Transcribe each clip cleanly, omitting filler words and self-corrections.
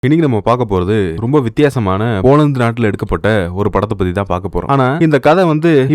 இன்னைக்கு நம்ம பார்க்க போறது ரொம்ப வித்தியாசமான போலந்து நாட்டில் எடுக்கப்பட்ட ஒரு படத்தை பத்தி தான் பார்க்க போறோம். ஆனா இந்த கதை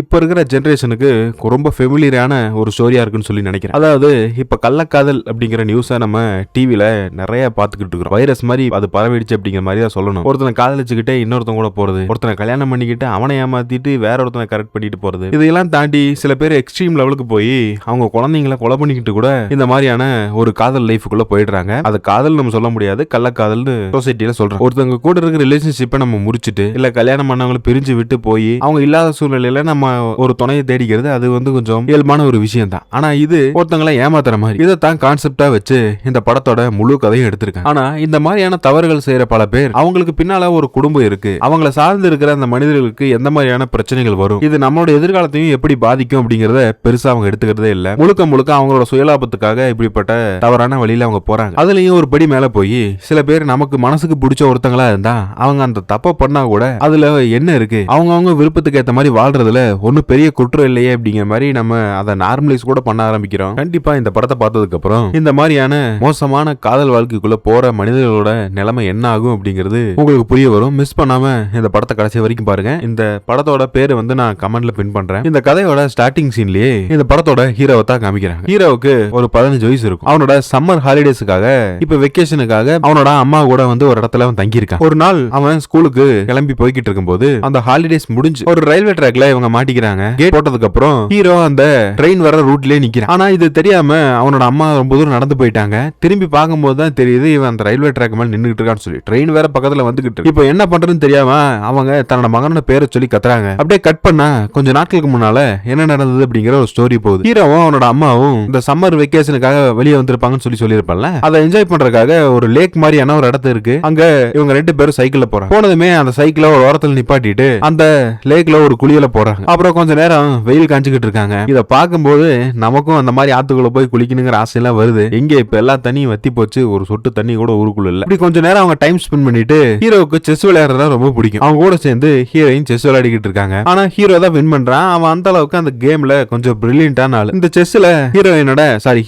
இப்ப இருக்கிற ஜெனரேஷனுக்கு ரொம்ப ஃபெமிலியரான ஒரு ஸ்டோரியா இருக்குன்னு சொல்லி நினைக்கிறேன். அதாவது இப்ப கள்ளக்காதல் அப்படிங்கிற நியூஸை நம்ம டிவில நிறைய பார்த்துக்கிட்டு இருக்கிறோம். வைரஸ் மாதிரி அது பரவிடுச்சு அப்படிங்கிற மாதிரி தான் சொல்லணும். ஒருத்தனை காதலிச்சுக்கிட்டே இன்னொருத்தன் கூட போறது, ஒருத்தனை கல்யாணம் பண்ணிக்கிட்டு அவனை ஏமாத்திட்டு வேற ஒருத்தனை கரெக்ட் பண்ணிட்டு போறது, இதையெல்லாம் தாண்டி சில பேர் எக்ஸ்ட்ரீம் லெவலுக்கு போய் அவங்க குழந்தைங்களை கொலை பண்ணிக்கிட்டு கூட இந்த மாதிரியான ஒரு காதல் லைஃபுக்குள்ள போயிடுறாங்க. அது காதல் நம்ம சொல்ல முடியாது, கள்ளக்காதல்னு சொசைட்டில சொல்றோம். ஒருத்தவங்க கூட இருக்கிற ரிலேஷன்ஷிப்பை நம்ம முறிச்சிட்டு இல்ல கல்யாணம் பண்ணவங்களை பிரிஞ்சு விட்டு போய் அவங்க இல்லாத சூழ்நிலையில நம்ம ஒரு துணையை தேடிக்கிறது அது கொஞ்சம் இயல்பான ஒரு விஷயம் தான். ஆனா இது ஒருத்தவங்களை ஏமாத்துற மாதிரி இதைத்தான் கான்செப்டா வச்சு இந்த படத்தோட முழு கதையும் எடுத்திருக்காங்க. ஆனா இந்த மாதிரியான தவறுகள் செய்யற பல பேர் அவங்களுக்கு பின்னால ஒரு குடும்பம் இருக்கு, அவங்கள சார்ந்து இருக்கிற அந்த மனிதர்களுக்கு எந்த மாதிரியான பிரச்சனைகள் வரும், இது நம்மளோட எதிர்காலத்தையும் எப்படி பாதிக்கும் அப்படிங்கறத பெருசா அவங்க எடுத்துக்கிறதே இல்ல. முழுக்க முழுக்க அவங்களோட சுயலாபத்துக்காக இப்படிப்பட்ட தவறான வழியில அவங்க போறாங்க. அதுலயும் ஒரு படி மேல போய் சில பேர் நமக்கு மனசுக்கு பிடிச்ச ஒருத்தங்களா இருந்தா அவங்க அந்த தப்ப பண்ணா கூட அதுல என்ன இருக்கு, அவங்க விருப்பத்துக்கு ஏத்த மாதிரி வாழ்றதுல ஒன்னும் பெரிய குற்றம் இல்லையே அப்படிங்கிற மாதிரி நம்ம அதை நார்மலைஸ் கூட பண்ண ஆரம்பிக்கிறோம். கண்டிப்பா இந்த படத்தை பார்த்ததுக்கு அப்புறம் இந்த மாதிரியான மோசமான காதல் வாழ்க்கைக்குள்ள போற மனிதர்களோட நிலைமை என்ன ஆகும் அப்படிங்கிறது உங்களுக்கு புரிய வரும். மிஸ் பண்ணாம இந்த படத்தை கடைசி வரைக்கும் பாருங்க. இந்த படத்தோட பேரு நான் கமெண்ட்ல பின் பண்றேன். இந்த கதையோட ஸ்டார்டிங் சீன்லயே இந்த படத்தோட ஹீரோவை தான் காமிக்கிறாங்க. ஹீரோவுக்கு ஒரு 15 வயசு இருக்கும். அவனோட சம்மர் ஹாலிடேஸுக்காக இப்ப வெக்கேஷனுக்காக அவனோட அம்மா கூட ஒரு இடத்துல அவன் தங்கியிருக்கான். ஒரு நாள் அவன் ஸ்கூலுக்கு கிளம்பி போய்கிட்டு இருக்கும்போது அந்த ஹாலிடேஸ் முடிஞ்சு ஒரு ரயில்வே ட்ராக்ல இவங்க மாட்டிக்கிறாங்க. கேட் போட்டதுக்கு அப்புறம் ஹீரோ அந்த ட்ரெயின் வர ரூட்லயே நிக்கிறான். ஆனா இது தெரியாம அவனோட அம்மா ரொம்ப தூரம் நடந்து போயிட்டாங்க. திரும்பி பார்க்கும்போது தான் தெரியுது இவன் அந்த ரயில்வே ட்ராக் மேல நின்னுட்டு இருக்கான்னு சொல்லி. ட்ரெயின் வேற பக்கத்துல வந்துகிட்டு இருக்கு. இப்போ என்ன பண்றதுன்னு தெரியாம அவங்க தன்னோட மகனோட பேரை சொல்லி கத்துறாங்க. அப்படியே கட் பண்ணா கொஞ்ச நாட்களுக்கு முன்னால என்ன நடந்தது அப்படிங்கிற ஒரு ஸ்டோரி போகுது. ஹீரோவும் அவனோட அம்மாவும் இந்த சம்மர் வெக்கேஷனுக்காக வெளியே வந்திருப்பாங்கன்னு சொல்லியிருப்பாங்கல்ல, அதை என்ஜாய் பண்றதுக்காக ஒரு லேக் மாதிரியான ஒரு இடத்து இருக்கு. அங்க இவங்க 2 பேரும் சைக்கிள்ல போறாங்க. போனதுமே அந்த சைக்கிள ஒரு ஓரத்துல நிப்பாட்டிட்டு அந்த லேக்ல ஒரு குளியல போறாங்க. அப்புறம் கொஞ்ச நேரம் வெயில் காஞ்சிக்கிட்டு இருக்காங்க. இத பாக்கும்போது நமக்கும் அந்த மாதிரி ஆத்துக்குள்ள போய் குளிக்கணுங்கிற ஆசை எல்லாம் வருது. எங்க இப்ப எல்லா தண்ணியும் வத்தி போச்சு, ஒரு சொட்டு தண்ணி கூட ஊருக்குள்ள இல்ல. இப்படி கொஞ்ச நேரம் அவங்க டைம் ஸ்பெண்ட் பண்ணிட்டு ஹீரோவுக்கு செஸ் விளையாடுறதா ரொம்ப பிடிக்கும். அவங்க கூட சேர்ந்து ஹீரோயின் செஸ் விளையாடிக்கிட்டு இருக்காங்க. ஆனா ஹீரோ தான் வின் பண்றான். அவன் அந்த அளவுக்கு அந்த கேம்ல கொஞ்சம் பிரில்லியன்டான ஆளு. இந்த செஸ்ல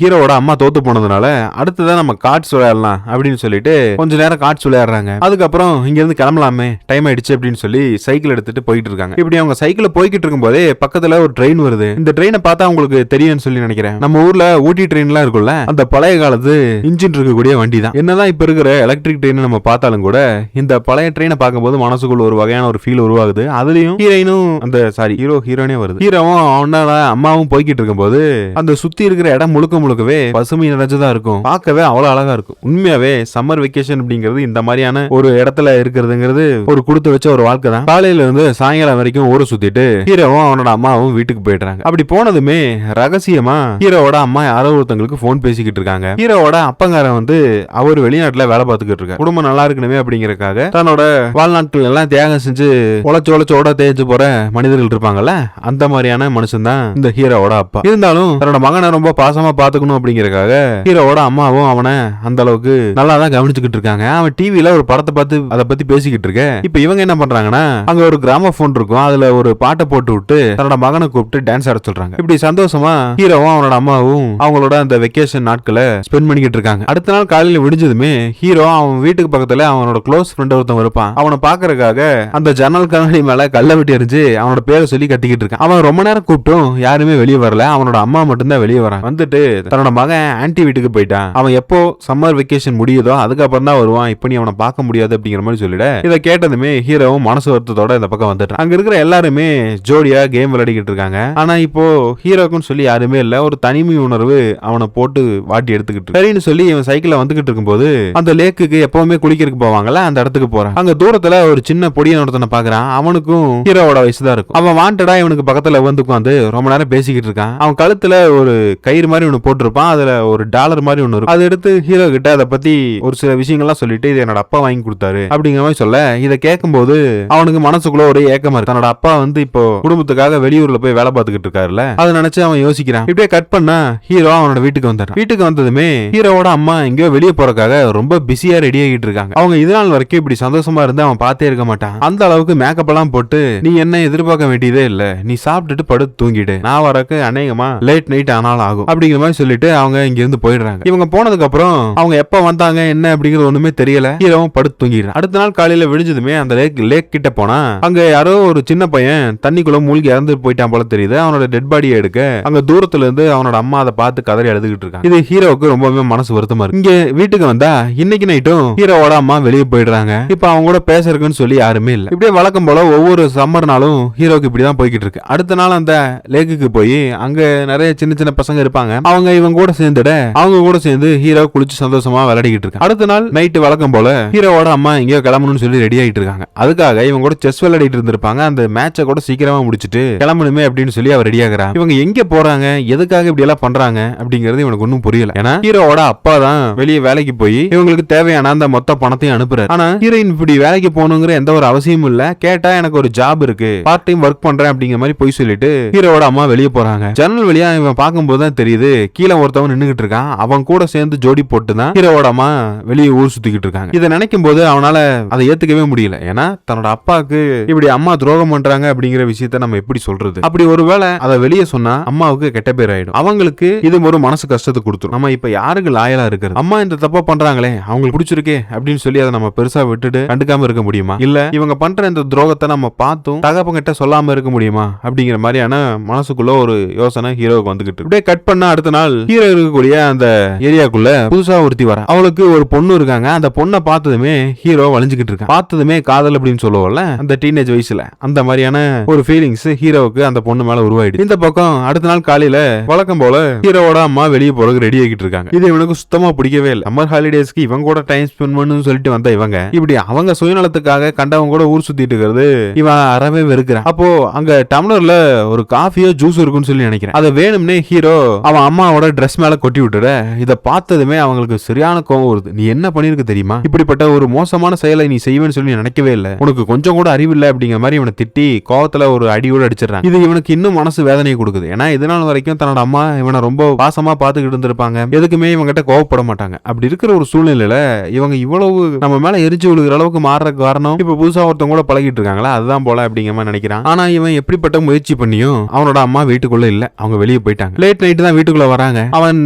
ஹீரோவோட அம்மா தோத்து போனதுனால அடுத்ததான் நம்ம கார்ட்ஸ் விளையாடலாம் அப்படின்னு சொல்லிட்டு கொஞ்ச நேரம் கார்ட்ஸ் விளையாடுறாங்க. அதுக்கப்புறம் இங்க இருந்து கிளம்பலாமே, டைம் ஆயிடுச்சு அப்படின்னு சொல்லி சைக்கிள் எடுத்துட்டு போயிட்டு இருக்காங்க. இப்படி அவங்க சைக்கிள் போய்கிட்டு இருக்கும் போதே பக்கத்துல ஒரு ட்ரெயின் வருது. இந்த ட்ரெயினை பார்த்தா உங்களுக்கு தெரியும்னு சொல்லி நினைக்கிறேன். நம்ம ஊர்ல ஊட்டி ட்ரெயின் எல்லாம் இருக்குல்ல, அந்த பழைய காலத்து இன்ஜின் இருக்கக்கூடிய வண்டி தான். என்னதான் இப்ப இருக்கிற எலக்ட்ரிக் ட்ரெயின் நம்ம பார்த்தாலும் கூட இந்த பழைய ட்ரெயினை பார்க்கும்போது மனசுக்குள்ள ஒரு வகையான ஒரு ஃபீல் உருவாகுது. அதுலயும் ஹீரோனே வருது. ஹீரோவும் அவனோட அம்மாவும் போய்கிட்டு இருக்கும் போது அந்த சுத்தி இருக்கிற இடம் முழுக்கவே பசுமை நிறைஞ்சதா இருக்கும். பார்க்கவே அவ்வளவு அழகா இருக்கும். உண்மையாவே சம்மர் வெக்கேஷன் அப்படிங்கிறது இந்த மாதிரியான ஒரு இடத்துல இருக்கிறதுங்கிறது ஒரு கொடுத்து வச்ச ஒரு வாழ்க்கை தான். காலையில இருந்து சாயங்காலம் வரைக்கும் ஊரை சுத்திட்டு ஹீரோவும் அவனோட அம்மாவும் வீட்டுக்கு போயிடுறாங்க. அப்படி போனதுமே ரகசியமா ஹீரோவோட அம்மா யாரோ ஒருத்தங்களுக்கு போன் பேசிக்கிட்டு இருக்காங்க. ஹீரோவோட அப்பங்காரன் அவர் வெளிநாட்டுல வேலை பார்த்துக்கிட்டு இருக்காரு. குடும்பம் நல்லா இருக்கணுமே அப்படிங்கறக்காக தன்னோட வாழ்நாட்கள் எல்லாம் தியாகம் செஞ்சு உழைச்சோட தேய்ச்சு போற மனிதர்கள் இருப்பாங்கல்ல, அந்த மாதிரியான மனுஷன் தான் இந்த ஹீரோவோட அப்பா. இருந்தாலும் தன்னோட மகனை ரொம்ப பாசமா பாத்துக்கணும் அப்படிங்கறக்காக ஹீரோவோட அம்மாவும் அவனை அந்த அளவுக்கு நல்லா தான் கவனிச்சுக்கிட்டு இருக்காங்க. அவன் டிவில ஒரு படத்தை பார்த்து அதை பத்தி பேசிக்கிட்டு இருக்க. இப்ப இவங்க என்ன பண்றாங்கன்னா அங்க ஒரு கிராமபோன் இருக்கும், அதுல ஒரு பாட்டை போட்டு விட்டு தன்னோட மகனை கூப்பிட்டு டான்ஸ் ஆட சொல்றாங்க. இப்படி சந்தோஷமா ஹீரோவும் அவனோட அம்மாவும் அவங்களோட அந்த வெக்கேஷன் நாட்களை ஸ்பெண்ட் பண்ணிக்கிட்டு இருக்காங்க. அடுத்த நாள் காலையில விடிஞ்சதுமே ஹீரோ அவன் வீட்டுக்கு பக்கத்துல அவனோட க்ளோஸ் ஃப்ரெண்ட் ஒருத்தன் இருப்பான். அவனை பாக்குறதுக்காக அந்த ஜன்னல் கண்ணாடி மேல கல்ல வெட்டி எறிஞ்சு அவனோட பேரை சொல்லி கத்திக்கிட்டு இருக்கான். அவன் ரொம்ப நேரம் கூப்பிட்டும் யாருமே வெளியே வரல. அவனோட அம்மா மட்டும் தான் வெளியே வரான். வந்துட்டு தன்னோட மகன் ஆன்டி வீட்டுக்கு போயிட்டான், அவன் எப்போ சம்மர் வெக்கேஷன் முடியுதோ அதுக்கப்புறம் தான் வருவான், இப்ப நீ அவனை பார்க்க முடியாது அப்படிங்கிற மாதிரி சொல்லிட. இதை கேட்டதுமே ஹீரோவும் மனசு வருத்தத்தோட இந்த பக்கம் வந்துட்டான். அங்க இருக்கிற எல்லாருமே ஜோடியா கேம் விளையாடிக்கிட்டு இருக்காங்க. ஆனா இப்போ ஹீரோக்குன்னு சொல்லி யாருமே இல்ல. ஒரு தனிமை உணர்வு அவனை போட்டு வாட்டி எடுத்துக்கிட்டு சரின்னு சொல்லி இவன் சைக்கிள்ல வந்துகிட்டு இருக்கும்போது அந்த லேக்குக்கு எப்பவுமே குளிக்கிறதுக்கு போவாங்கல்ல, அந்த இடத்துக்கு போறான். அங்க தூரத்துல ஒரு சின்ன பொடியன் ஒருத்தனை பாக்குறான். அவனுக்கும் ஹீரோவோட வயசுதான் இருக்கும். அவன் வாண்டடா இவனுக்கு பக்கத்துல உட்காந்து ரொம்ப நேரம் பேசிக்கிட்டு இருக்கான். அவன் கழுத்துல ஒரு கயிறு மாதிரி ஒண்ணு போட்டிருப்பான். அதுல ஒரு டாலர் மாதிரி ஒண்ணு இருக்கும். அதை எடுத்து ஹீரோ கிட்ட அதை பத்தி ஒரு சில விஷயங்கள்லாம் சொல்லிட்டு இது என்னோட அப்பா வாங்கி கொடுத்தாரு அப்படிங்கிற மாதிரி சொல்ல, இதை கேட்கும்போது அவனுக்கு மனசுக்குள்ள ஒரு ஏக்கமா இருக்கு. தன்னோட அப்பா இப்போ குடும்பத்துக்காக வெளியூர்ல போய் வேலை பார்த்துக்கிட்டு இருக்காருல்ல, அதை நினைச்சு அவன் யோசிக்கிறான். இப்படியே கட் பண்ணா ஹீரோ அவனோட வீட்டுக்கு வந்துட்டான். வீட்டுக்கு வந்ததுமே ஹீரோவோட அம்மா எங்கேயோ வெளியே போறதுக்காக ரொம்ப பிஸியா ரெடி ஆகிட்டு இருக்காங்க. அவங்க இதனால் வரைக்கும் இப்படி சந்தோஷமா இருந்து அவன் பார்த்தே இருக்க மாட்டான். அந்த அளவுக்கு மேக்கப் எல்லாம் போட்டு நீ என்ன எதிர்பார்க்க வேண்டியதே இல்ல, நீ சாப்பிட்டுட்டு படுத்து தூங்கிடு, நான் வரக்கு அநேகமா லேட் நைட் ஆனாலும் ஆகும் அப்படிங்கிற மாதிரி சொல்லிட்டு அவங்க இங்க இருந்து போயிடுறாங்க. இவங்க போனதுக்கு அப்புறம் அவங்க எப்ப வந்தாங்க என்ன அப்படிங்கிறது ஒண்ணுமே தெரியல. தெரியல. ஹீரோவும் படுத்து தூங்கிடுறான். அடுத்த நாள் காலையில விடிஞ்சதுமே அந்த லேக் கிட்ட போனா அங்க யாரோ ஒரு சின்ன பையன் தண்ணிக்குள்ள மூழ்கி இறந்து போயிட்டான் போல தெரியுது. அவனோட டெட் பாடியை எடுக்க அங்க தூரத்துல இருந்து அவனோட அம்மா அதை பார்த்து கதறி அழுதுகிட்டு இருக்கான். இது ஹீரோவுக்கு ரொம்பவே மனசு வருத்தமா இருக்கு. இங்க வீட்டுக்கு வந்தா இன்னைக்கு நைட்டும் ஹீரோவோட அம்மா வெளியே போயிடுறாங்க. இப்ப அவங்க கூட பேசுறதுன்னு சொல்லி யாருமே இல்ல. இப்படியே வழக்கம் போல ஒவ்வொரு சம்மர் நாளும் ஹீரோக்கு இப்படிதான் போய்கிட்டு இருக்கு. அடுத்த நாள் அந்த லேக்குக்கு போய் அங்க நிறைய சின்ன சின்ன பசங்க இருப்பாங்க. அவங்க இவங்க கூட சேர்ந்து ஹீரோ குளிச்சு சந்தோஷமா விளையாடிக்கிட்டு இருக்காங்க. அடுத்த நாள் நைட்டு வழக்கம் போல ஹீரோவோட அம்மா எங்கேயோ கிளம்பணும்னு சொல்லி ரெடி ஆகிட்டு இருக்காங்க. அதுக்காக இவங்க கூட செஸ் விளையாடிட்டு இருந்திருப்பாங்க. அந்த மேட்சை கூட சீக்கிரமா முடிச்சுட்டு கிளம்பணுமே அப்படின்னு சொல்லி அவர் ரெடி ஆகிறான். இவங்க எங்க போறாங்க, எதுக்காக இப்படி எல்லாம் பண்றாங்க அப்படிங்கிறது இவனுக்கு ஒன்னும் புரியல. ஏன்னா ஹீரோவோட அப்பா தான் வெளியே வேலைக்கு போய் இவங்களுக்கு தேவையான அந்த மொத்த பணத்தையும் அனுப்புறாரு. ஆனா ஹீரோயின் இப்படி வேலைக்கு போகணுங்கிற எந்த ஒரு அவசியமும் இல்ல. கேட்டா எனக்கு ஒரு ஜாப் இருக்கு, பார்ட் டைம் ஒர்க் பண்றேன் அப்படிங்கிற மாதிரி போய் சொல்லிட்டு ஹீரோவோட அம்மா வெளியே போறாங்க. ஜன்னல் வழியா இவன் பார்க்கும்போது தான் தெரியுது கீழே ஒருத்தவன் நின்னுகிட்டு இருக்கான். அவன் கூட சேர்ந்து ஜோடி போட்டு தான் ஹீரோவோட அம்மா வெளியே ஊர் சுத்திக்கிட்டு இருக்காங்க. இதை நினைக்கும் போது அவனால அதை ஏத்துக்கவே முடியல. ஏன்னா தன்னோட அப்பாவுக்கு இப்படி அம்மா துரோகம் பண்றாங்க அப்படிங்கிற விஷயத்த நம்ம எப்படி சொல்றது? அப்படி ஒருவேளை அதை வெளியே சொன்னா அம்மாவுக்கு கெட்ட பேர் ஆயிடும். அவங்களுக்கு இது ஒரு மனசு கஷ்டத்தை கொடுத்துரும். நம்ம இப்ப யாருக்கு லாயலா இருக்கிறது? அம்மா இந்த தப்பா பண்றாங்களே, அவங்களுக்கு பிடிச்சிருக்கே அப்படின்னு சொல்லி அதை நம்ம பெருசா விட்டுட்டு கண்டுக்காம இருக்க முடியுமா? இல்ல இவங்க பண்ற இந்த துரோகத்தை நம்ம பார்த்தும் தகப்பங்கிட்ட சொல்லாம இருக்க முடியுமா அப்படிங்கிற மாதிரியான மனசுக்குள்ள ஒரு யோசனை ஹீரோவுக்கு வந்துகிட்டு. இப்படியே கட் பண்ண அடுத்த நாள் ஹீரோ இருக்கக்கூடிய அந்த ஏரியாக்குள்ள புதுசா ஒருத்தி வர. அவளுக்கு ஒரு பொண்ணு இருக்காங்க. அந்த பொண்ணை பார்த்ததுமே ஹீரோ வளைஞ்சுக்கிட்டு இருக்கான். பார்த்ததுமே காதல் அப்படின்னு சொல்லுவோம்ல, அந்த டீனேஜ் வயசுல அந்த மாதிரியான ஒரு ஃபீலிங்ஸ் ஹீரோவுக்கு அந்த பொண்ணு மேல உருவாயிடுச்சு. இந்த பக்கம் அடுத்த நாள் காலையில வழக்கம் போல ஹீரோவோட அம்மா வெளியே போறதுக்கு ரெடி ஆகிட்டு இருக்காங்க. இது இவனுக்கு சுத்தமா பிடிக்கவே இல்லை. சம்மர் ஹாலிடேஸ்க்கு இவங்க கூட டைம் ஸ்பெண்ட் பண்ணணும்னு சொல்லிட்டு வந்த இவங்க இப்படி அவங்க சுயநலத்துக்காக கண்டவங்க கூட ஊர் சுத்திட்டு இருக்கிறது இவன் அறவே வெறுக்கிறான். அப்போ அங்க டம்ளர்ல ஒரு காஃபியோ ஜூஸ் இருக்குன்னு சொல்லி நினைக்கிறேன். அதை வேணும்னே ஹீரோ அவன் அம்மாவோட ட்ரெஸ் மேல கொட்டி விட்டுற. இதை பார்த்ததுமே அவங்களுக்கு சரியான கோவம் வருது. நீ என்ன பண்ணிருக்கு தெரியுமா? இப்படிப்பட்ட ஒரு மோசமான செயலை நீ செய்வேன்னு சொல்லி நினைக்கவே இல்லை. உனக்கு கொஞ்சம் கூட அறிவில்லை அப்படிங்கிற மாதிரி இவனை திட்டி கோவத்துல ஒரு அடியோடு அடிச்சிடறான். இது இவனுக்கு இன்னும் மனசு வேதனையை கொடுக்குது. ஏன்னா இதனால வரைக்கும் தன்னோட அம்மா இவனை ரொம்ப பாசமா பார்த்துக்கிட்டு இருந்திருப்பாங்க. எதுக்குமே இவங்கிட்ட கோவப்பட மாட்டாங்க. அப்படி இருக்கிற ஒரு சூழ்நிலையில இவங்க இவ்வளவு நம்ம மேல எரிஞ்சு விழுகிற அளவுக்கு மாறுற காரணம் இப்ப புதுசா ஒருத்தவங்க கூட பழகிட்டு இருக்காங்களா, அதுதான் போல அப்படிங்கிற மாதிரி நினைக்கிறான். ஆனா இவன் எப்படிப்பட்ட முயற்சி பண்ணியும் அவனோட அம்மா வீட்டுக்குள்ள இல்ல, அவங்க வெளியே போயிட்டாங்க. லேட் நைட் தான் வீட்டுக்குள்ள வராங்க. அவன்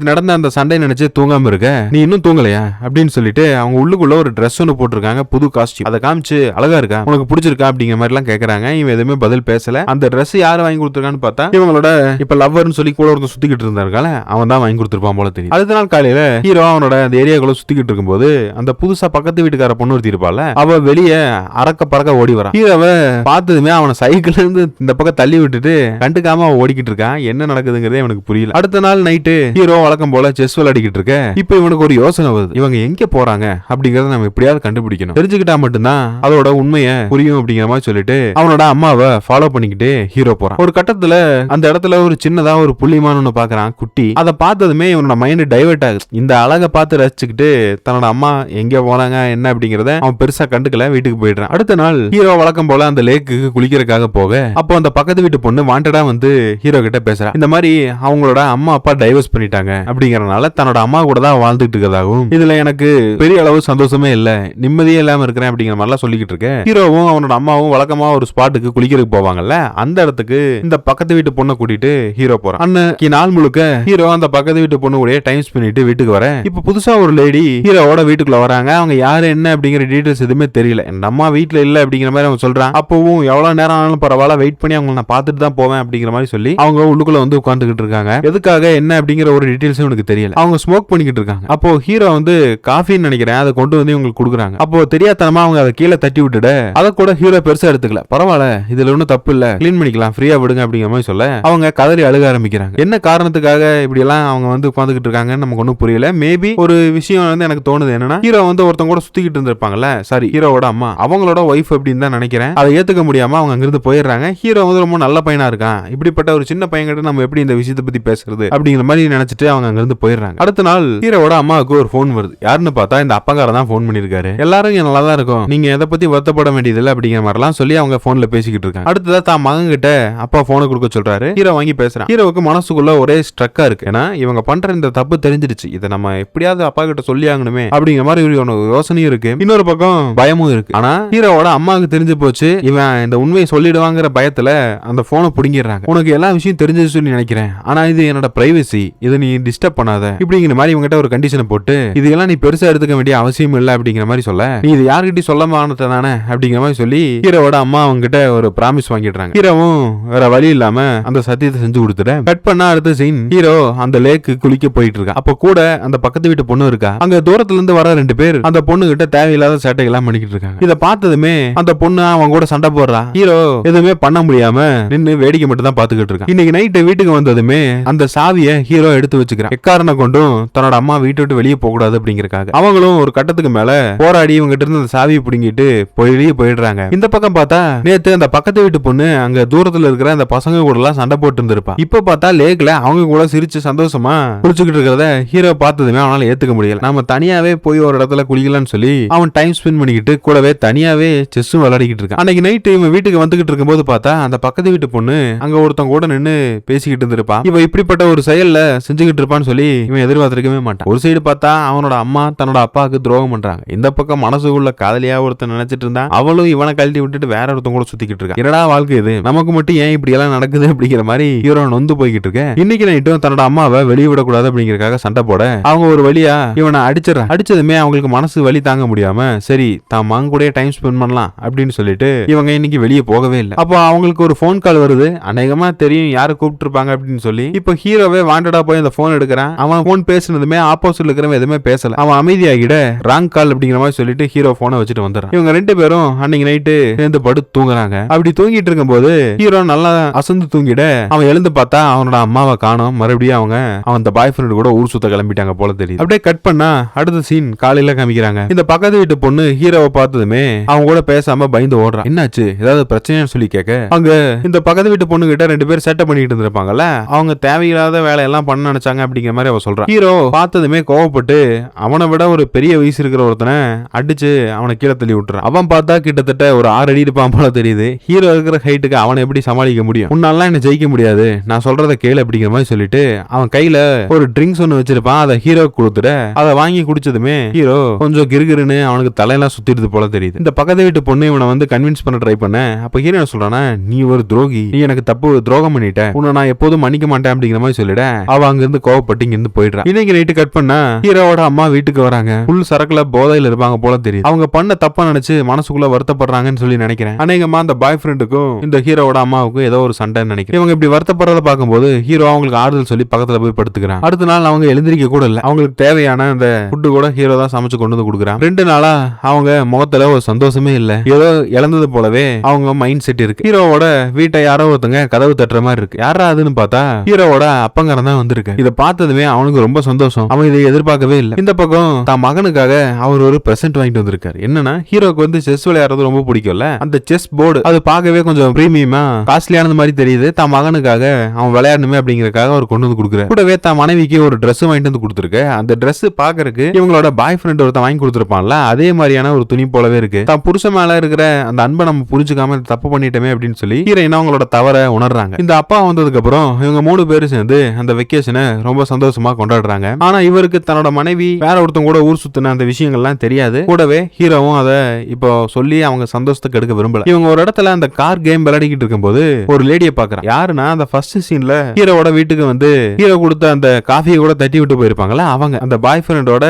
நடந்த அந்த சண்டை நினைச்சு தூங்காம இருக்க, நீ இன்னும் தூங்கலையா அப்படின்னு சொல்லிட்டு அவங்க உள்ளுக்குள்ள ஒரு ட்ரெஸ் ஒன்று போட்டிருக்காங்க, புது காஸ்டியூம். அதை காமிச்சு அழகா இருக்கா, உனக்கு பிடிச்சிருக்கா அப்படிங்கிற மாதிரி எல்லாம் கேட்கறாங்க. இவன் எதுவுமே பதில் பேசல. அந்த ட்ரெஸ் யாரு வாங்கி கொடுத்துருக்கான்னு பார்த்தா இவங்களோட இப்ப லவ்வர்னு சொல்லி கூட ஒருத்தர் சுத்திக்கிட்டு இருந்தாருக்கால, அவன் தான் வாங்கி கொடுத்துருப்பான் போல தெரியும். அடுத்த நாள் காலையில ஹீரோ அவனோட அந்த ஏரியாக்குள்ள சுத்திக்கிட்டு இருக்கும்போது அந்த புதுசா பக்கத்து வீட்டுக்கார பொண்ணு ஒருத்தி இருப்பாள், அவ வெளியே அறக்க பறக்க ஓடி வரான். ஹீரோவை பார்த்ததுமே அவனை சைக்கிள் இருந்து இந்த பக்கம் தள்ளி விட்டுட்டு கண்டுக்காம ஓடிக்கிட்டு இருக்கான். என்ன நடக்குதுங்கிறதே அவனுக்கு புரியல. அடுத்த நாள் நைட்டு ஹீரோ வழக்கம் போல செஸ் விளையாடிக்கிட்டு இருக்க. இப்ப இவனுக்கு ஒரு யோசனை வருது, இவங்க எங்க போறாங்க அப்படிங்கறத நம்ம எப்படியாவது கண்டுபிடிக்கணும். தெரிஞ்சுக்கிட்டா மட்டும்தான் அதோட உண்மையை புரியும் அப்படிங்கிற மாதிரி சொல்லிட்டு அவனோட அம்மாவை ஃபாலோ பண்ணிக்கிட்டு ஹீரோ போறான். ஒரு கட்டத்துல அந்த இடத்துல ஒரு சின்னதா ஒரு புள்ளிமான் ஒண்ணு பாக்குறான், குட்டி. அதை பார்த்ததுமே இவனோட மைண்ட் டைவர்ட் ஆகுது. இந்த அழகை பார்த்து ரசிச்சுக்கிட்டு தன்னோட அம்மா எங்க போறாங்க என்ன அப்படிங்கறத அவன் பெருசா கண்டுக்கல, வீட்டுக்கு போயிடுறான். அடுத்த நாள் ஹீரோ வழக்கம் போல அந்த லேக்கு குளிக்கிறதுக்காக போக, அப்போ அந்த பக்கத்து வீட்டு பொண்ணு வாண்டடா வந்து ஹீரோ கிட்ட பேசுறா. இந்த மாதிரி அவங்களோட அம்மா அப்பா டைவர்ஸ் பண்ணிட்டாங்க அப்படிங்கறனால தன்னோட அம்மா கூட தான் வாழ்ந்துட்டு இருக்கதாகவும், இதுல எனக்கு பெரிய அளவு சந்தோஷமே இல்ல, நிம்மதியே இல்லாம இருக்கிறேன் அப்படிங்கிற மாதிரிலாம் சொல்லிக்கிட்டு இருக்க. ஹீரோவும் அவனோட அம்மாவும் வழக்கமா ஒரு ஸ்பாட்டுக்கு குளிக்கிறதுக்கு போவாங்கல்ல, அந்த இடத்துக்கு இந்த பக்கத்து வீட்டு பொண்ணை கூட்டிட்டு ஹீரோ போறான். அன்னைக்கு நாள் முழுக்க ஹீரோ அந்த பக்கத்து வீட்டு பொண்ணு கூட டைம் ஸ்பெண்ட் பண்ணிட்டு வீட்டுக்கு வர, இப்ப புதுசா ஒரு லேடி ஹீரோவோட வீட்டுக்குள்ள வராங்க. அவங்க யாரு என்ன அப்படிங்கிற டீடைல்ஸ் எதுவுமே தெரியல. என் அம்மா வீட்டுல இல்ல அப்படிங்கிற மாதிரி அவங்க சொல்றான். அப்பவும் எவ்வளவு நேரம் ஆனாலும் பரவாயில்ல, வெயிட் பண்ணி அவங்க நான் பார்த்துட்டு தான் போவேன் அப்படிங்கிற மாதிரி சொல்லி அவங்க உள்ளுக்குள்ள வந்து உட்கார்ந்துகிட்டு இருக்காங்க. எதுக்காக என்ன அப்படிங்கிற ஒரு டீடைல்ஸும் எனக்கு தெரியல. அவங்க ஸ்மோக் பண்ணிக்கிட்டு இருக்காங்க. அப்போ ஹீரோ வந்து காஃபின்னு நினைக்கிறேன், அதை கொண்டு வந்து இவங்களுக்கு கொடுக்குறாங்க. அப்போ தெரியாதனமா அவங்க அதை கீழே தட்டி விட்டுட, அதை கூட ஹீரோ பெருசா எடுத்துக்கல. பரவாயில்ல, இதுல ஒன்றும் தப்பு இல்ல, கிளீன் பண்ணிக்கலாம், ஃப்ரீயா விடுங்க அப்படிங்கிற மாதிரி சொல்ல அவங்க கதறி அழுக ஆரம்பிக்கிறாங்க. என்ன காரணத்துக்காக இப்படி எல்லாம் அவங்க வந்து உட்காந்துக்கிட்டு இருக்காங்கன்னு நமக்கு ஒன்றும் புரியல. மேபி ஒரு விஷயம் வந்து எனக்கு தோணுது என்னன்னா, ஹீரோ வந்து ஒருத்தவங்க கூட சுத்திக்கிட்டு இருந்திருப்பாங்கல்ல, சாரி ஹீரோவோட அம்மா, அவங்களோட ஒய்ஃப் அப்படின்னு தான் நினைக்கிறேன். அதை ஏத்துக்க முடியாம அவங்க அங்கிருந்து போயிடுறாங்க. ஹீரோ வந்து ரொம்ப நல்ல பையனா இருக்கான், இப்படிப்பட்ட ஒரு சின்ன பையன் கிட்ட நம்ம எப்படி இந்த விஷயத்தை பத்தி பேசுறது அப்படிங்கிற மாதிரி நினைச்சிட்டு அவங்க அங்கிருந்து போயிடுறாங்க. அடுத்த நாள் ஹீரோவோட அம்மாவுக்கு ஒரு போன் வருது. யாருன்னு பார்த்தா இந்த அப்பங்காரன் தான் போன் பண்ணிருக்காரு. எல்லாரும் இங்க நல்லா தான் இருக்கும், நீங்க எதை பத்தி வருத்தப்பட வேண்டியதில்லை அப்படிங்கிற மாதிரிலாம் சொல்லி அவங்க போன்ல பேசிக்கிட்டு இருக்காங்க. அடுத்ததா தான் மகன் கிட்ட அப்பா போனை கொடுக்க சொல்றாரு. ஹீரோ வாங்கி பேசுறான். ஹீரோவுக்கு மனசுக்குள்ள ஒரே ஸ்ட்ரக்கா இருக்கு. ஏன்னா இவங்க பண்ற இந்த தப்பு தெரிஞ்சிருச்சு, இதை நம்ம எப்படியாவது அப்பா கிட்ட சொல்லி ஆகணுமே அப்படிங்கிற மாதிரி ஒரு யோசனையும் இருக்கு. இன்னொரு பக்கம் பயமும் இருக்கு. ஆனா ஹீரோவோட அம்மாவுக்கு தெரிஞ்சு போச்சு, இவன் இந்த உண்மையை சொல்லிடுவாங்கிற பயத்துல அந்த போனை புடுங்கிடுறாங்க. உனக்கு எல்லா விஷயம் தெரிஞ்சு சொல்லி நினைக்கிறேன், ஆனா இது என்னோட பிரைவசி, இதை நீ டிஸ்டர்ப் பண்ணாத இப்படிங்கிற மாதிரி இவங்கிட்ட ஒரு கண்டிஷனை போட்டு, இதெல்லாம் நீ பெருசா எடுத்துக்க எடுக்க வேண்டிய அவசியம் இல்ல அப்படிங்கிற மாதிரி சொல்ல, நீ இது யாருக்கிட்டையும் சொல்ல மாட்டே தானே அப்படிங்கிற மாதிரி சொல்லி ஹீரோவோட அம்மா அவங்க கிட்ட ஒரு பிராமிஸ் வாங்கிடுறாங்க. ஹீரோவும் வேற வழி இல்லாம அந்த சத்தியத்தை செஞ்சு கொடுத்துட்டு கட் பண்ணா அடுத்த சீன் ஹீரோ அந்த லேக்கு குளிக்க போயிட்டு இருக்கா. அப்ப கூட அந்த பக்கத்து வீட்டு பொண்ணு இருக்கா. அங்க தூரத்துல இருந்து வர 2 பேர் அந்த பொண்ணு கிட்ட தேவையில்லாத சேட்டைகள்லாம் பண்ணிக்கிட்டு இருக்காங்க. இத பார்த்ததுமே அந்த பொண்ணு அவங்க கூட சண்டை போடுறா. ஹீரோ எதுவுமே பண்ண முடியாம நின்னு வேடிக்கை மட்டும் தான் பாத்துக்கிட்டு இருக்கான். இன்னைக்கு நைட்டு வீட்டுக்கு வந்ததுமே அந்த சாவிய ஹீரோ எடுத்து வச்சுக்கிறான். எக்காரணம் கொண்டும் தன்னோட அம்மா வீட்டை விட்டு வெளியே போக கூடாது அப்படிங்கறக்காக. அவங்களும் ஒரு கட்டத்துக்கு மேல போராடி இவங்க கிட்ட இருந்து அந்த சாவியை பிடிங்கிட்டு வெளியே போயிடுறாங்க. இந்த பக்கம் பார்த்தா நேத்து அந்த பக்கத்து வீட்டு பொண்ணு அங்க தூரத்துல இருக்கிற அந்த பசங்க கூட எல்லாம் சண்டை போட்டு இருந்திருப்பா. இப்ப பார்த்தா லேக்ல அவங்க கூட சிரிச்சு சந்தோஷமா குளிச்சுக்கிட்டு இருக்கிறத ஹீரோ பார்த்ததுமே அவனால ஏத்துக்க முடியல. நாம தனியாவே போய் ஒரு இடத்துல குளிக்கலாம்னு சொல்லி அவன் டைம் ஸ்பெண்ட் பண்ணிக்கிட்டு கூடவே தனியாவே செஸ்ஸும் விளையாடிக்கிட்டு இருக்கான். அன்னைக்கு நைட்டு இவன் வீட்டுக்கு வந்துகிட்டு இருக்கும்போது பார்த்தா அந்த பக்கத்து வீட்டு பொண்ணு அங்க ஒருத்தன் கூட நின்னு பேசிக்கிட்டு இருந்திருப்பா. இவன் இப்படிப்பட்ட ஒரு செயல்ல செஞ்சுக்கிட்டு இருப்பான்னு சொல்லி இவன் எதிர்பார்த்திருக்கவே மாட்டான். ஒரு சைடு பார்த்தா அவனோட அம்மா தன்னோட அப்பாவுக்கு துரோகம் பண்றாங்க. இந்த பக்கம் மனசுக்குள்ள காதலியா ஒருத்தன் நினைச்சிட்டு இருந்தா அவளும் இவனை கழட்டி விட்டுட்டு வேற ஒருத்தன் கூட சுத்திக்கிட்டு இருக்கா. என்னடா வாழ்க்கை இது, நமக்கு மட்டும் ஏன் இப்படி எல்லாம் நடக்குது அப்படிங்கிற மாதிரி ஹீரோ நொந்து போய்கிட்டு இருக்க. இன்னைக்கு நைட்டும் தன்னோட அம்மாவை வெளியே விடக்கூடாது அப்படிங்கறக்காக சண்டை போட அவங்க ஒரு வழியா இவனை அடிச்சிடறான். அடிச்சதுமே அவங்களுக்கு மனசு வலி தாங்க முடியாம சரி தான் மங்க கூட டைம் ஸ்பெண்ட் பண்ணலாம் அப்படின்னு சொல்லிட்டு இவங்க இன்னைக்கு வெளியே போகவே இல்லை. அப்போ அவங்களுக்கு ஒரு போன் கால் வருது. அநேகமா தெரியும் யாரு கூப்பிட்டு இருப்பாங்க அப்படின்னு சொல்லி இப்போ ஹீரோவே வாண்டடா போய் அந்த போன் எடுக்கிறான். அவன் போன் பேசுனதுமே ஆப்போசிட்ல இருக்கிறவன் எதுவுமே பேசல. அவன் அமைதியாகிட ராங் கால் அப்படிங்கிற மாதிரி சொல்லிட்டு ஹீரோ போனை வச்சுட்டு வந்துடுறான். இவங்க 2 பேரும் அன்னைக்கு நைட்டு சேர்ந்து படுத்து தூங்குறாங்க. அப்படி தூங்கிட்டு இருக்கும்போது ஹீரோ நல்லா அசந்து தூங்கிட அவன் எழுந்து பார்த்தா அவனோட அம்மாவை காணோம். மறுபடியும் அவங்க அவன் பாய் ஃப்ரெண்ட் கூட ஊர் சுத்த கிளம்பிட்டாங்க போல தெரியுது. அப்படியே கட் பண்ணா அடுத்த சீன் காலையில காமிக்கிறாங்க. இந்த பக்கத்து வீட்டு பொண்ணு ஹீரோவை பார்த்ததுமே அவங்க கூட பேசாம பயந்து ஓடுறான். என்னாச்சு ஏதாவது பிரச்சனைன்னு சொல்லி கேட்க அங்க இந்த பக்கத்து வீட்டு பொண்ணு கிட்ட 2 பேர் செட்டப் பண்ணிட்டு இருந்திருப்பாங்கல்ல, அவங்க தேவையில்லாத வேலையெல்லாம் பண்ண நினைச்சாங்க அப்படிங்கிற மாதிரி அவ சொல்றான். ஹீரோ பார்த்ததுமே கோவப்பட்டு அவனை விட ஒரு பெரிய வயசு இருக்கிற ஒருத்தனை அடிச்சு அவனை கீழே தள்ளி விட்டுறான். அவன் பார்த்தா கிட்டத்தட்ட ஒரு 6 அடி இருப்பான் போல தெரியுது. ஹீரோ இருக்கிற ஹைட்டுக்கு அவனை எப்படி சமாளிக்க முடியும்? உன்னால என்ன ஜெயிக்க முடியாது, நான் சொல்றத கேளு அப்படிங்கிற மாதிரி சொல்லிட்டு அவன் கையில ஒரு ட்ரிங்க்ஸ் ஒன்னு வச்சிருப்பான். அதை ஹீரோ கொடுத்துட அதை வாங்கி குடிச்சதுமே ஹீரோ கொஞ்சம் கிருகிருன்னு அவனுக்கு தலையெல்லாம் சுத்திடுது போல தெரியுது. இந்த பக்கத்து வீட்டு பொண்ணு இவனை வந்து கன்வின்ஸ் பண்ண ட்ரை பண்ண அப்ப ஹீரோ என்ன சொல்றானா, நீ ஒரு துரோகி, நீ எனக்கு தப்பு துரோகம் பண்ணிட்ட, உன்னை நான் எப்போதும் மன்னிக்க மாட்டேன் அப்படிங்கிற மாதிரி சொல்லிட அவ அங்க இருந்து கோவப்பட்டு இங்க இருந்து போயிடுறான். இன்னைக்கு நைட்டு கட் பண்ணா ஹீரோவோட அம்மா வீட்டுக்கு வராங்க. ஃபுல் சரக்குல போதையில இருப்பாங்க போல தெரியுது. அவங்க பண்ண தப்பா நினைச்சு மனசுக்குள்ள வருத்தப்படுறாங்கன்னு சொல்லி நினைக்கிறேன். அநேகமா அந்த பாய் ஃப்ரெண்டுக்கும் இந்த ஹீரோவோட அம்மாவுக்கும் ஏதோ ஒரு சண்டை நினைக்கிறேன். இவங்க இப்படி வருத்தப்படுறத பார்க்கும்போது ஹீரோ அவங்களுக்கு ஆறுதல் சொல்லி பக்கத்துல போய் படுத்துக்கிறான். அடுத்த நாள் அவங்க எழுந்திரிக்க கூட இல்ல. அவங்களுக்கு தேவையான அந்த ஃபுட்டு கூட ஹீரோ தான் சமைச்சு கொண்டு வந்து கொடுக்குறான். 2 நாளா அவங்க முகத்துல ஒரு சந்தோஷமே இல்ல. ஏதோ இழந்தது போலவே அவங்க மைண்ட் செட் இருக்கு. ஹீரோவோட வீட்டை யாரோ ஒருத்தங்க கதவு தட்டுற மாதிரி இருக்கு. யாரா அதுன்னு பார்த்தா ஹீரோவோட அப்பங்கரன் தான் வந்திருக்கு. இதை பார்த்ததுமே அவனுக்கு ரொம்ப சந்தோஷம். அவன் இதை எதிர்பார்க்கவே இல்லை. இந்த பக்கம் தான் மகனுக்காக அவர் ஒரு பிரசன்ட் வாங்கிட்டு வந்திருக்காரு. என்னன்னா ஹீரோக்கு வந்து செஸ் விளையாடுறது ரொம்ப பிடிக்கும்ல, அந்த செஸ் போர்டு அது பார்க்கவே கொஞ்சம் பிரீமியமா காஸ்ட்லியானது மாதிரி தெரியுது. தான் மகனுக்காக அவன் விளையாடணுமே அப்படிங்கறதுக்காக அவர் கொண்டு வந்து கொடுக்குறாரு. கூடவே தான் மனைவிக்கு ஒரு ட்ரெஸ் வாங்கிட்டு வந்து கொடுத்துருக்கு. அந்த ட்ரெஸ் பாக்குறதுக்கு இவங்களோட பாய் ஃப்ரெண்ட் ஒருத்தன் வாங்கி கொடுத்துருப்பான்ல அதே மாதிரியான ஒரு துணி போலவே இருக்கு. தான் புருஷன் மேல இருக்கிற அந்த அன்பை நம்ம புரிஞ்சுக்காம தப்பு பண்ணிட்டோமே அப்படின்னு சொல்லி ஹீரோயின் அவங்களோட தவற உணர்றாங்க. இந்த அப்பா வந்ததுக்கு அப்புறம் இவங்க 3 பேரும் சேர்ந்து அந்த வெக்கேஷனை ரொம்ப சந்தோஷமா கொண்டாடுறாங்க. ஆனா இவருக்கு தன்னோட மனைவி வேற ஒருத்தன் கூட ஊர் சுத்தின அந்த விஷயங்கள்லாம் தெரியாது. கூடவே ஹீரோவும் அதை இப்போ சொல்லி அவங்க சந்தோஷத்துக்கு எடுக்க விரும்பல. இவங்க ஒரு இடத்துல அந்த கார் கேம் விளையாடிக்கிட்டு இருக்கும்போது ஒரு லேடியை பாக்குறான். யாருன்னா அந்த ஃபர்ஸ்ட் சீன்ல ஹீரோவோட வீட்டுக்கு வந்து ஹீரோ கொடுத்த அந்த காஃபியை கூட தட்டி விட்டு போயிருப்பாங்களா அவங்க அந்த பாய் ஃப்ரெண்டோட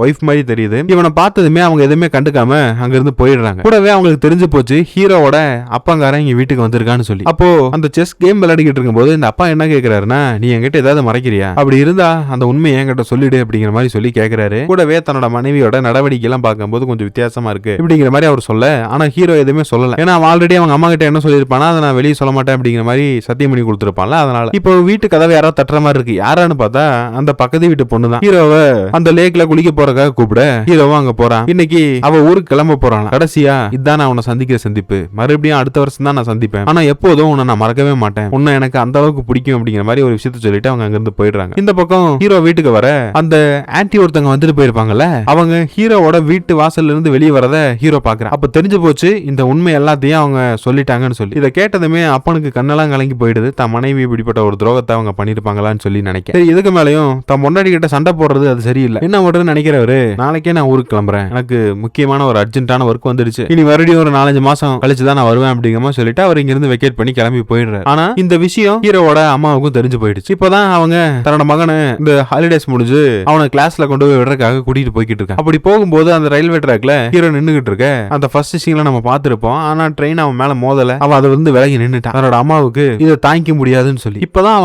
ஒய்ஃப் மாதிரி தெரியுது. இவனை பார்த்ததுமே அவங்க எதுவுமே கண்டுக்காம அங்க இருந்து போயிடுறாங்க. கூடவே அவங்களுக்கு தெரிஞ்சு போச்சு ஹீரோவோட அப்பங்காரன் இங்க வீட்டுக்கு வந்திருக்கான்னு சொல்லி. அப்போ அந்த செஸ் கேம் விளையாடிக்கிட்டு இருக்கும்போது இந்த அப்பா என்ன கேக்குறாருன்னா, நீ என்கிட்ட ஏதாவது மறைக்கிறியா, அப்படி இருந்தா அந்த உண்மையை என்கிட்ட சொல்லிடு அப்படிங்கிற மாதிரி சொல்லி கேக்குறாரு. கூடவே தன்னோட மனைவியோட நடவடிக்கை எல்லாம் பார்க்கும்போது கொஞ்சம் வித்தியாசமா இருக்கு அப்படிங்கிற மாதிரி அவர் சொல்ல, ஆனா ஹீரோ எதுவுமே சொல்லல. ஏன்னா ஆல்ரெடி அவங்க அம்மா கிட்ட என்ன சொல்லிருப்பானா அதை நான் வெளியே சொல்ல மாட்டேன் அப்படிங்கிற மாதிரி சத்தியம் பண்ணி கொடுத்துருப்பான்ல. அதனால இப்போ வீட்டு கதவை யாராவது தட்டுற மாதிரி இருக்கு. யாரான்னு பார்த்தா அந்த பக்கத்து வீட்டு பொண்ணு தான். ஹீரோவை அந்த லேக்ல குளிக்க போறதுக்காக கூப்பிட ஹீரோவும் அங்க போறான். இன்னைக்கு அவ ஊருக்கு கிளம்ப போறான். கடைசியா இதான் அவனை சந்திக்கிற சந்திப்பு. மறுபடியும் அடுத்த வருஷம் தான் நான் சந்திப்பேன். ஆனா எப்போதும் உன்னை நான் மறக்கவே மாட்டேன். உன்னை எனக்கு அந்த அளவுக்கு பிடிக்கும் அப்படிங்கிற மாதிரி ஒரு விஷயத்த சொல்லிட்டு அவங்க அங்க இருந்து போயிடுறாங்க. இந்த பக்கம் ஹீரோ வீட்டுக்கு வர அந்த ஆன்டி ஒருத்தங்க வந்துட்டு போயிருப்பாங்கல்ல, அவங்க ஹீரோவோட வீட்டு வாசல்ல இருந்து வெளியே வரத ஹீரோ பாக்குறான். அப்ப தெரிஞ்சு போச்சு இந்த உண்மை எல்லாத்தையும் அவங்க சொல்லிட்டாங்கன்னு சொல்லி. இதை கேட்டதுமே அப்பனுக்கு கண்ணெல்லாம் கலங்கி போயிடுது. தன் மனைவி இப்படிப்பட்ட ஒரு துரோகத்தை அவங்க பண்ணிருப்பாங்களான்னு சொல்லி நினைக்க. சரி இதுக்கு மேலையும் தன் முன்னாடி கிட்ட சண்டை போடுறது அது சரியில்லை. என்ன பண்றதுன்னு நினைக்கிறவரு, நாளைக்கே நான் ஊருக்கு கிளம்புறேன், எனக்கு முக்கியமான ஒரு அர்ஜென்ட்டான ஒர்க் வந்துடுச்சு, இனி மறுபடியும் ஒரு 4-5 மாசம் கழிச்சுதான் நான் வருவேன் அப்படிங்கிற மாதிரி சொல்லிட்டு அவர் இங்க இருந்து வெக்கேட் பண்ணி கிளம்பி போயிடுறாரு. ஆனா இந்த விஷயம் ஹீரோவோட அம்மாவுக்கும் தெரிஞ்சு போயிடுச்சு. இப்பதான் அவங்க தன்னோட மகனை இந்த ஹாலிடேஸ் முடிஞ்சு அவனை கிளாஸ்ல கொண்டு போய் விடுறதுக்காக கூட்டிட்டு ஓட்டிட்டு போய்கிட்டு இருக்கான். அப்படி போகும்போது அந்த ரயில்வே ட்ராக்ல ஹீரோ நின்னுகிட்டு இருக்க அந்த ஃபர்ஸ்ட் சீன்ல நம்ம பார்த்திருப்போம். ஆனா ட்ரெயின் அவன் மேல மோதல, அவன் அதை வந்து விலகி நின்னுட்டான். அவனோட அம்மாவுக்கு இதை தாங்கிக்க முடியாதுன்னு சொல்லி. இப்பதான்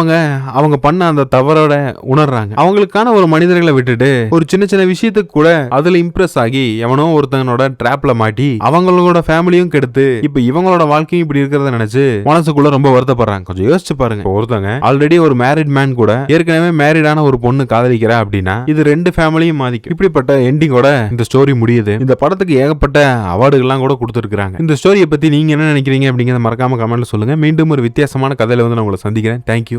அவங்க பண்ண அந்த தவறோட உணர்றாங்க. அவங்களுக்கான ஒரு மனிதர்களை விட்டுட்டு ஒரு சின்ன சின்ன விஷயத்துக்கு கூட அதுல இம்ப்ரெஸ் ஆகி எவனோ ஒருத்தனோட டிராப்ல மாட்டி அவங்களோட ஃபேமிலியும் கெடுத்து இப்ப இவங்களோட வாழ்க்கையும் இப்படி இருக்கிறத நினைச்சு மனசுக்குள்ள ரொம்ப வருத்தப்படுறாங்க. கொஞ்சம் யோசிச்சு பாருங்க. ஒருத்தங்க ஆல்ரெடி ஒரு மேரிட் மேன் கூட ஏற்கனவே மேரிடான ஒரு பொண்ணு காதலிக்கிறா அப்படின்னா இது ரெண்டு ஃபேமிலியும் மாதிக்கும். இப்படிப்பட்ட எண்டிங்கோட இந்த ஸ்டோரி முடியுது. இந்த படத்துக்கு ஏகப்பட்ட அவார்டுகள்லாம் கூட கொடுத்துருக்காங்க. இந்த ஸ்டோரியை பத்தி நீங்க என்ன நினைக்கிறீங்க அப்படிங்கறத மறக்காம கமெண்ட்ல சொல்லுங்க. மீண்டும் ஒரு வித்தியாசமான கதையில வந்து நான் உங்களை சந்திக்கிறேன். தேங்க்யூ.